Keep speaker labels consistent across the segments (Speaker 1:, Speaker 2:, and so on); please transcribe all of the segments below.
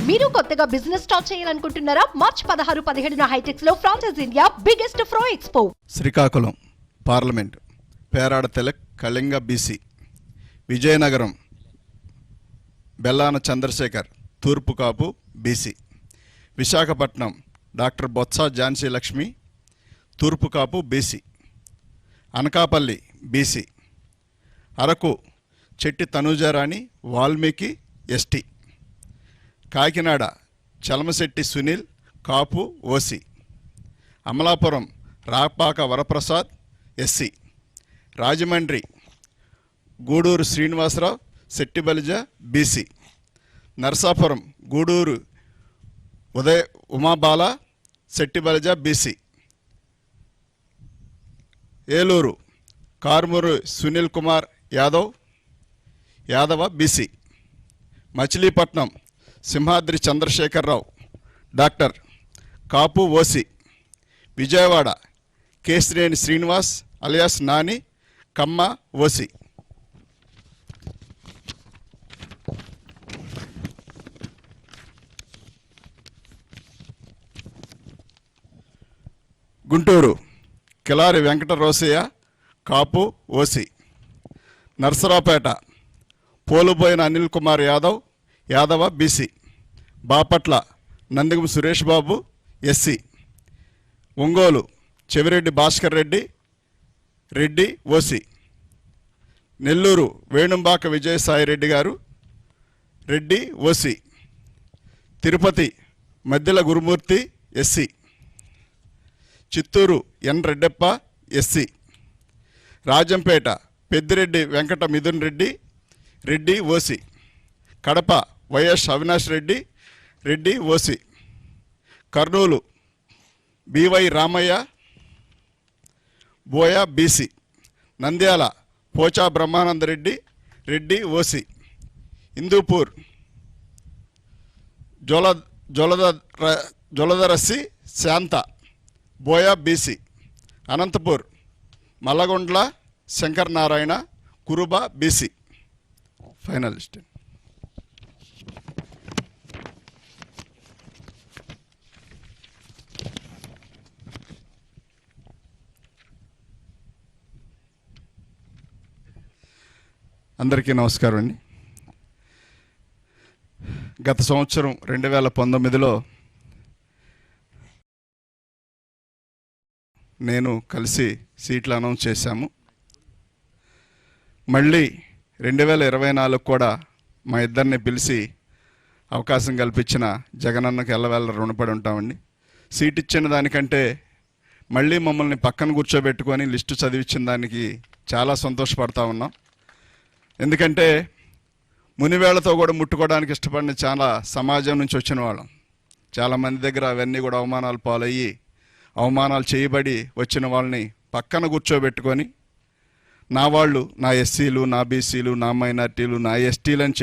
Speaker 1: మీరు కొత్తగా business start చేయాలనుకుంటున్నారా? మార్చ్ 16-17 హైటెక్స్ లో franchise India biggest pro expo.
Speaker 2: Srikakulam parliament Perada Tilak Kalinga BC, Vizianagaram Bellana Chandrasekhar Turpu Kapu BC, Visakhapatnam doctor Botsa Jhansi Lakshmi Turpu Kapu BC, Anakapalli BC, Araku Chetti Tanuja Rani Valmiki ST, Kakinada Chalamasetti Sunil Kapu OC, Amalapuram Rapaka Varaprasad SC, Rajahmundry Guduru Srinivasa Rao Settibalija BC, Narasapuram Guduru Uday Umabala Settibalija BC, Eluru Karumuru Sunil Kumar Yadava BC, Machilipatnam Simhadri Chandrashekar Rao doctor Kapu OC, Vijayawada Kesineni Srinivas alias Nani Kamma OC. Guntur Kilari Venkata Rosaiah Kapu OC, Narasaraopet Poluboina Anil Kumar Yadava BC, Bapatla Nandigam Suresh Babu SC, Ongole Chevireddy Bhaskar Reddy OC, Nellore Venumbaka Vijayasai Reddy గారు Reddy OC, Tirupati Maddela Gurumoorthy SC, Chittoor N Reddeppa SC, Rajampet Peddireddy Venkata Mithun Reddy OC, Kadapa YS Avinash Reddy OC, Kurnool BY Ramaiah Boya BC, Nandyal Pocha Brahmananda Reddy OC, Hindupur Joladarasi Shanta buoy BC, Anantapur Malagundla Shankar Narayana Kuruba BC. Finalist అందరికీ నమస్కారం అండి. గత సంవత్సరం 2019లో నేను కలిసి సీట్లు announce చేశాము. మళ్ళీ 2024 కూడా మా ఇద్దరిని పిలిచి అవకాశం కల్పించిన జగనన్నకు ఎల్లవేళ రుణపడి ఉంటామండి. సీట్ ఇచ్చిన దానికంటే మళ్ళీ మమ్మల్ని పక్కన కూర్చోబెట్టుకొని లిస్టు చదివించిన దానికి చాలా సంతోషపడతా ఉన్నాం. ఎందుకంటే మునివేళ్లతో కూడా ముట్టుకోవడానికి ఇష్టపడిన చాలా సమాజం నుంచి వచ్చిన వాళ్ళం. చాలామంది దగ్గర అవన్నీ కూడా అవమానాలు పాలయ్యి అవమానాలు చేయబడి వచ్చిన వాళ్ళని పక్కన కూర్చోబెట్టుకొని నా వాళ్ళు, నా ఎస్సీలు, నా బీసీలు, నా మైనార్టీలు, నా ఎస్టీలు అని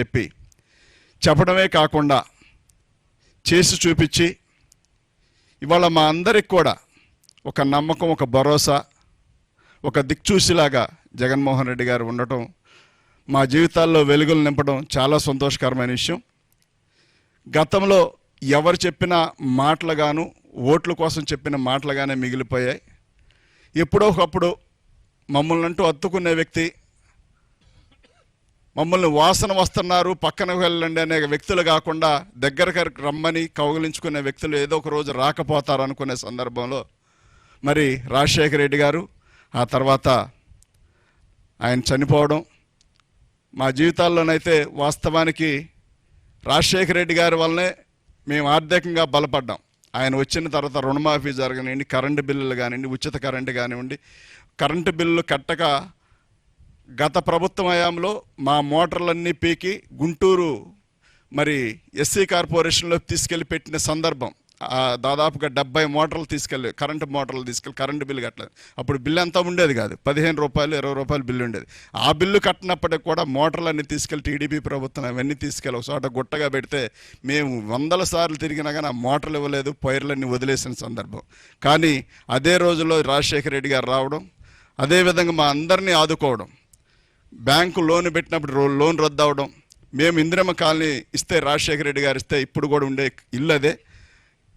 Speaker 2: చెప్పడమే కాకుండా చేసి చూపించి ఇవాళ మా అందరికి కూడా ఒక నమ్మకం, ఒక భరోసా, ఒక దిక్చూసిలాగా జగన్మోహన్ రెడ్డి గారు ఉండటం, మా జీవితాల్లో వెలుగులు నింపడం చాలా సంతోషకరమైన విషయం. గతంలో ఎవరు చెప్పిన మాటలుగాను, ఓట్ల కోసం చెప్పిన మాటలుగానే మిగిలిపోయాయి. ఎప్పుడో ఒకప్పుడు మమ్మల్ని అంటూ అత్తుకునే వ్యక్తి, మమ్మల్ని వాసన వస్తున్నారు పక్కన వెళ్ళండి అనే వ్యక్తులు కాకుండా దగ్గరకు రమ్మని కౌగిలించుకునే వ్యక్తులు ఏదో ఒక రోజు రాకపోతారు అనుకునే సందర్భంలో మరి రాజశేఖర రెడ్డి గారు, ఆ తర్వాత ఆయన చనిపోవడం, మా జీవితాల్లోనైతే వాస్తవానికి రాజశేఖర రెడ్డి గారి వల్లనే మేము ఆర్థికంగా బలపడ్డాం. ఆయన వచ్చిన తర్వాత రుణమాఫీ జరగనివ్వండి, కరెంటు బిల్లులు కానివ్వండి, ఉచిత కరెంటు కానివ్వండి, కరెంటు బిల్లులు కట్టక గత ప్రభుత్వం హయాంలో మా మోటార్లన్నీ పీకి గుంటూరు మరి ఎస్సీ కార్పొరేషన్లో తీసుకెళ్ళి పెట్టిన సందర్భం. దాదాపుగా 70 మోటార్లు తీసుకెళ్ళి కరెంటు మోటార్లు తీసుకెళ్ళి కరెంటు బిల్లు కట్టలేదు. అప్పుడు బిల్లు అంతా ఉండేది కాదు, 15 రూపాయలు 20 రూపాయలు బిల్లు ఉండేది. ఆ బిల్లు కట్టినప్పటికి కూడా మోటార్లన్నీ తీసుకెళ్ళి టీడీపీ ప్రభుత్వం అవన్నీ తీసుకెళ్ళి ఒక చోట గుట్టగా పెడితే మేము 100 సార్లు తిరిగినా కానీ ఆ మోటార్లు ఇవ్వలేదు, పైర్లన్నీ వదిలేసిన సందర్భం. కానీ అదే రోజుల్లో రాజశేఖర రెడ్డి గారు రావడం, అదేవిధంగా మా అందరినీ ఆదుకోవడం, బ్యాంకు లోన్ పెట్టినప్పుడు లోన్ రద్దు అవడం, మేము ఇందిరమ్మ కాలనీ ఇస్తే, రాజశేఖర రెడ్డి గారు ఇస్తే ఇప్పుడు కూడా ఉండే ఇల్లు అదే.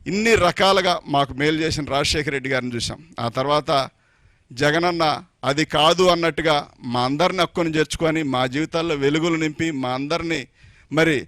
Speaker 2: ఇన్ని రకాలుగా మాకు మేలు చేసిన రాజశేఖర రెడ్డి గారిని చూసాం. ఆ తర్వాత జగనన్న అది కాదు అన్నట్టుగా మా అందరిని హక్కును చేర్చుకొని మా జీవితాల్లో వెలుగులు నింపి మా అందరినీ మరి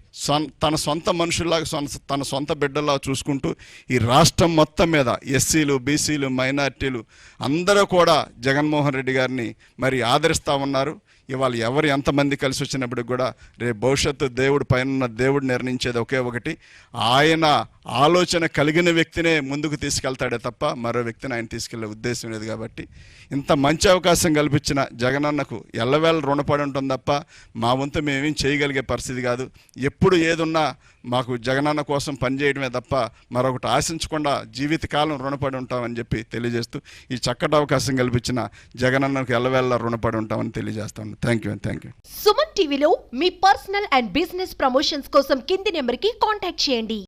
Speaker 2: తన సొంత మనుషుల్లాగా తన సొంత బిడ్డల్లా చూసుకుంటూ ఈ రాష్ట్రం మొత్తం మీద ఎస్సీలు, బీసీలు, మైనార్టీలు అందరూ కూడా జగన్మోహన్ రెడ్డి గారిని మరి ఆదరిస్తూ ఉన్నారు. ఇవాళ ఎవరు ఎంతమంది కలిసి వచ్చినప్పుడు కూడా రేపు భవిష్యత్తు దేవుడు పైన దేవుడు నిర్ణయించేది ఒకే ఒకటి, ఆయన ఆలోచన కలిగిన వ్యక్తినే ముందుకు తీసుకెళ్తాడే తప్ప మరో వ్యక్తిని ఆయన తీసుకెళ్లే ఉద్దేశం లేదు. కాబట్టి ఇంత మంచి అవకాశం కల్పించిన జగనన్నకు ఎల్లవేళ రుణపడి ఉంటుంది తప్ప మా వంతు మేమేం చేయగలిగే పరిస్థితి కాదు. ఎప్పుడు ఏదున్నా మాకు జగనన్న కోసం పనిచేయడమే తప్ప మరొకటి ఆశించకుండా జీవితకాలం రుణపడి ఉంటామని చెప్పి తెలియజేస్తూ ఈ చక్కటి అవకాశం కల్పించిన జగనన్నకు ఎల్లవేళ రుణపడి ఉంటామని తెలియజేస్తాను. Thank you.
Speaker 1: సుమన్ టీవీలో మీ పర్సనల్ అండ్ బిజినెస్ ప్రమోషన్స్ కోసం కింది నెంబర్కి కాంటాక్ట్ చేయండి.